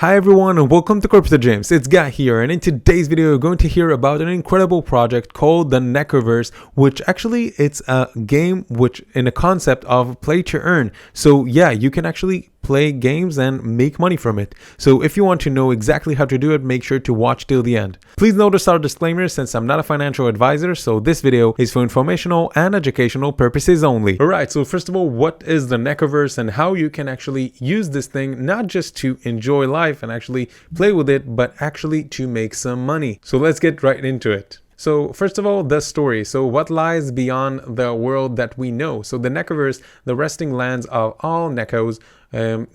Hi everyone and welcome to Crypto James. It's Guy here, and in today's video you're going to hear about an incredible project called the Nekoverse, which actually it's a game which in a concept of play to earn. So yeah, you can actually play games and make money from it. So if you want to know exactly how to do it, make sure to watch till the end. Please notice our disclaimer since I'm not a financial advisor, so this video is for informational and educational purposes only. Alright, so first of all, what is the Nekoverse and how you can actually use this thing not just to enjoy life and actually play with it, but actually to make some money. So let's get right into it. So first of all, the story. So what lies beyond the world that we know? So the Nekoverse, the resting lands of all Nekos,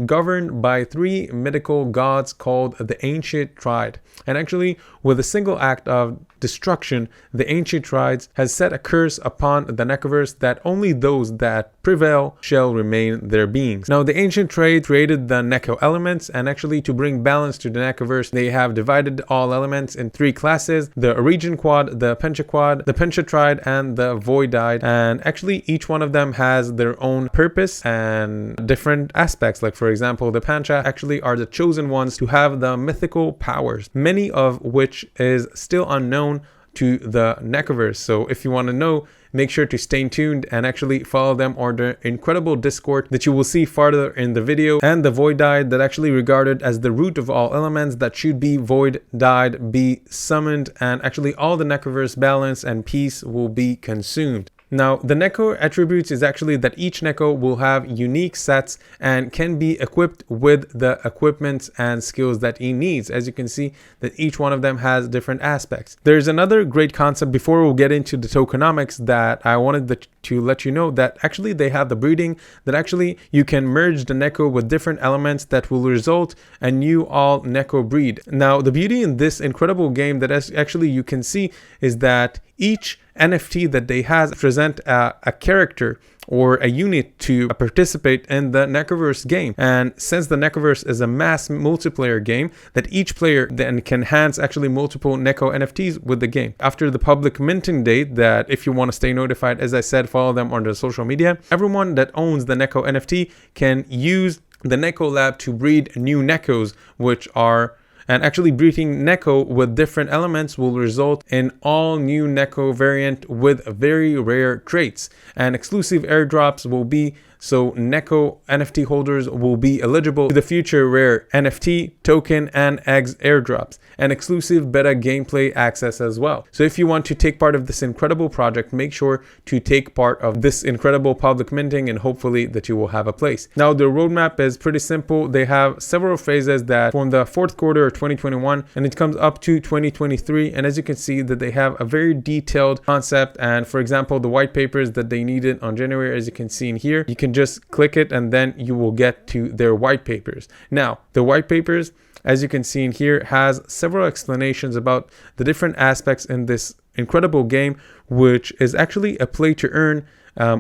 governed by three mythical gods called the Ancient Triad. And actually, with a single act of destruction, the Ancient Triad has set a curse upon the Nekoverse that only those that prevail shall remain their beings. Now, the Ancient Triad created the Neko elements, and actually to bring balance to the Nekoverse, they have divided all elements in three classes: the Region Quad, the Pentaquad, the Pentatriad, and the Voidide. And actually, each one of them has their own purpose and different aspects. Like for example, the Pancha actually are the chosen ones to have the mythical powers, many of which is still unknown to the Nekoverse. So if you want to know, make sure to stay tuned and actually follow them on the incredible Discord that you will see farther in the video. And the Voidide, that actually regarded as the root of all elements that should be Voidide, be summoned, and actually all the Nekoverse balance and peace will be consumed. Now, the Neko attributes is actually that each Neko will have unique sets and can be equipped with the equipment and skills that he needs. As you can see, that each one of them has different aspects. There's another great concept before we'll get into the tokenomics that I wanted to let you know, that actually they have the breeding, that actually you can merge the Neko with different elements that will result a new all Neko breed. Now, the beauty in this incredible game that actually you can see is that each NFT that they have present a character or a unit to participate in the Nekoverse game. And since the Nekoverse is a mass multiplayer game, that each player then can enhance actually multiple Neko NFTs with the game. After the public minting date, that if you want to stay notified, as I said, follow them on their social media, everyone that owns the Neko NFT can use the Neko Lab to breed new Nekos, which are and actually breeding Neko with different elements will result in all new Neko variant with very rare traits, and exclusive airdrops will be so Neko NFT holders will be eligible to the future rare NFT, token, and eggs airdrops, and exclusive beta gameplay access as well. So if you want to take part of this incredible project, make sure to take part of this incredible public minting, and hopefully that you will have a place. Now, the roadmap is pretty simple. They have several phases that from the fourth quarter of 2021, and it comes up to 2023. And as you can see, that they have a very detailed concept. And for example, the white papers that they needed on January, as you can see in here, you can just click it and then you will get to their white papers. Now, the white papers, as you can see in here, has several explanations about the different aspects in this incredible game, which is actually a play to earn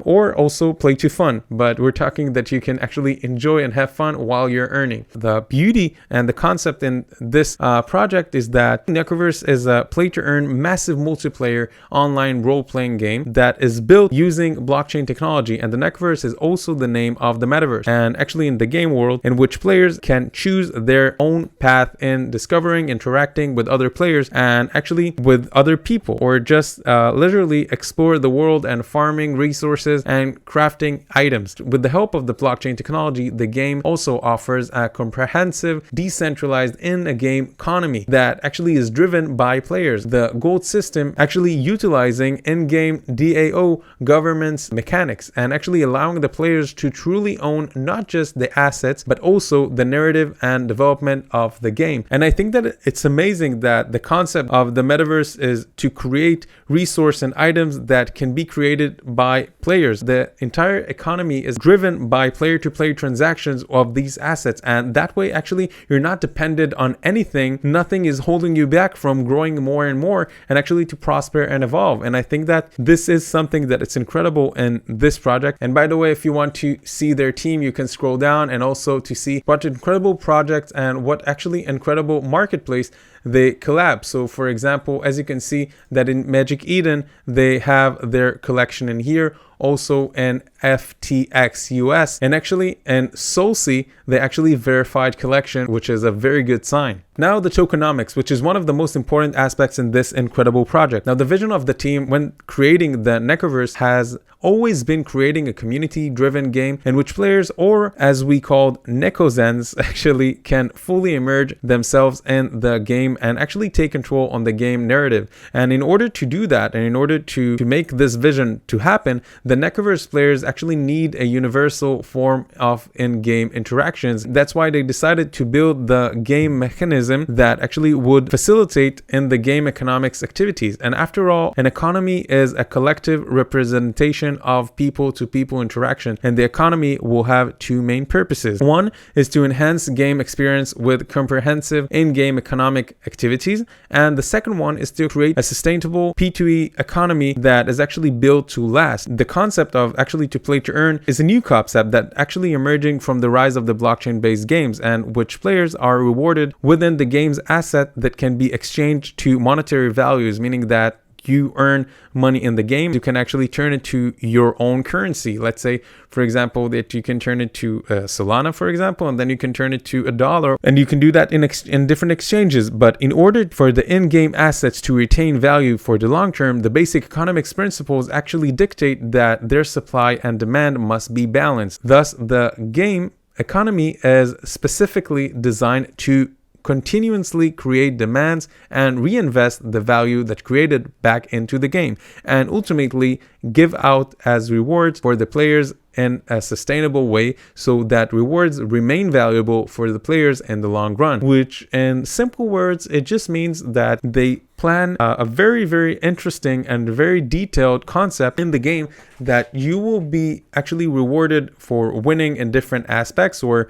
or also play to fun, but we're talking that you can actually enjoy and have fun while you're earning. The beauty and the concept in this project is that Nekoverse is a play to earn massive multiplayer online role-playing game that is built using blockchain technology, and the Nekoverse is also the name of the metaverse, and actually in the game world in which players can choose their own path in discovering, interacting with other players, and actually with other people, or just literally explore the world and farming resources and crafting items. With the help of the blockchain technology, the game also offers a comprehensive, decentralized in-game economy that actually is driven by players. The gold system actually utilizing in-game DAO governance mechanics and actually allowing the players to truly own not just the assets, but also the narrative and development of the game. And I think that it's amazing that the concept of the metaverse is to create resource and items that can be created by players. The entire economy is driven by player-to-player transactions of these assets, and that way actually you're not dependent on anything. Nothing is holding you back from growing more and more and actually to prosper and evolve. And I think that this is something that it's incredible in this project. And by the way, if you want to see their team, you can scroll down and also to see what incredible projects and what actually incredible marketplace they collab. So for example, as you can see that in Magic Eden, they have their collection in here, also in FTX US, and actually in Solsi, they actually verified collection, which is a very good sign. Now the tokenomics, which is one of the most important aspects in this incredible project. Now the vision of the team when creating the Nekoverse has always been creating a community-driven game in which players, or as we called Nekozens, actually can fully immerse themselves in the game and actually take control on the game narrative. And in order to do that, and in order to make this vision to happen, the Nekoverse players actually need a universal form of in-game interactions. That's why they decided to build the game mechanism that actually would facilitate in the game economics activities. And after all, an economy is a collective representation of people-to-people interaction, and the economy will have two main purposes. One is to enhance game experience with comprehensive in-game economic activities, and the second one is to create a sustainable P2E economy that is actually built to last. The concept of actually to play to earn is a new concept that actually emerging from the rise of the blockchain-based games, and which players are rewarded within the game's asset that can be exchanged to monetary values, meaning that you earn money in the game, you can actually turn it to your own currency. Let's say, for example, that you can turn it to Solana, for example, and then you can turn it to $1, and you can do that in different exchanges. But in order for the in-game assets to retain value for the long term, the basic economics principles actually dictate that their supply and demand must be balanced. Thus, the game economy is specifically designed to continuously create demands and reinvest the value that created back into the game, and ultimately give out as rewards for the players in a sustainable way, so that rewards remain valuable for the players in the long run. Which, in simple words, it just means that they plan a very, very interesting and very detailed concept in the game that you will be actually rewarded for winning in different aspects, or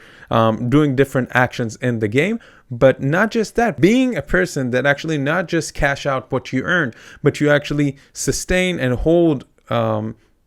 doing different actions in the game. But not just that, being a person that actually not just cash out what you earn, but you actually sustain and hold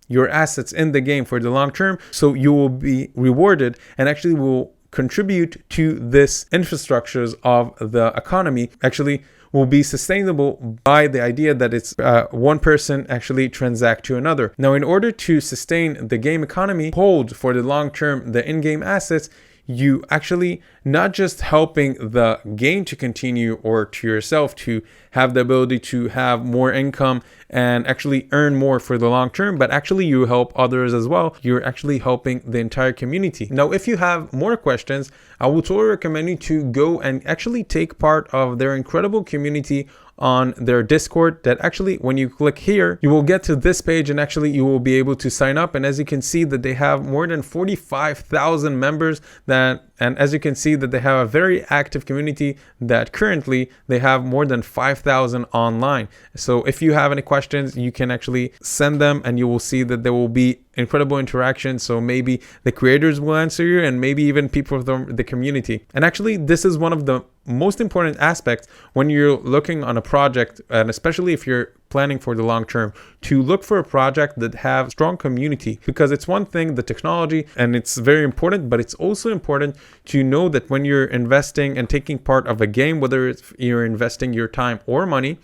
your assets in the game for the long term, so you will be rewarded and actually will contribute to this infrastructures of the economy, actually will be sustainable by the idea that it's one person actually transact to another. Now, in order to sustain the game economy, hold for the long term the in-game assets, you actually not just helping the game to continue, or to yourself to have the ability to have more income and actually earn more for the long term, but actually you help others as well. You're actually helping the entire community. Now, if you have more questions, I would totally recommend you to go and actually take part of their incredible community on their Discord. That actually, when you click here, you will get to this page, and actually you will be able to sign up. And as you can see that they have more than 45,000 members, and as you can see that they have a very active community that currently they have more than 5,000 online. So if you have any questions, you can actually send them, and you will see that there will be incredible interaction. So maybe the creators will answer you, and maybe even people from the community. And actually, this is one of the most important aspects when you're looking on a project, and especially if you're planning for the long term, to look for a project that have strong community, because it's one thing, the technology, and it's very important, but it's also important to know that when you're investing and taking part of a game, whether it's you're investing your time or money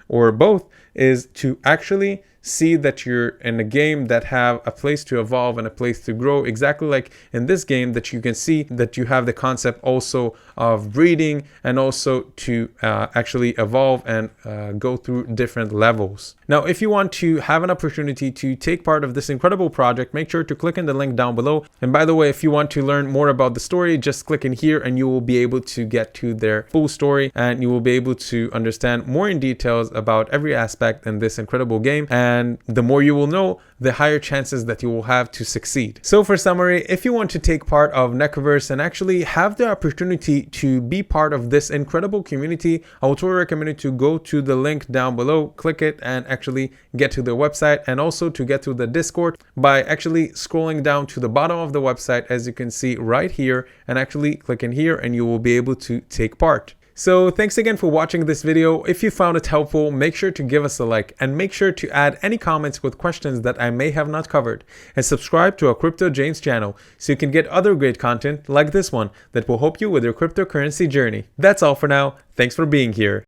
or both, is to actually see that you're in a game that have a place to evolve and a place to grow, exactly like in this game, that you can see that you have the concept also of breeding, and also to actually evolve and go through different levels. Now, if you want to have an opportunity to take part of this incredible project, make sure to click in the link down below. And by the way, if you want to learn more about the story, just click in here and you will be able to get to their full story, and you will be able to understand more in details about every aspect in this incredible game. And the more you will know, the higher chances that you will have to succeed. So for summary, if you want to take part of Nekoverse and actually have the opportunity to be part of this incredible community, I would totally recommend you to go to the link down below, click it, and actually get to the website, and also to get to the Discord by actually scrolling down to the bottom of the website, as you can see right here, and actually click in here, and you will be able to take part. So thanks again for watching this video. If you found it helpful, make sure to give us a like, and make sure to add any comments with questions that I may have not covered, and subscribe to our Crypto James channel so you can get other great content like this one that will help you with your cryptocurrency journey. That's all for now. Thanks for being here.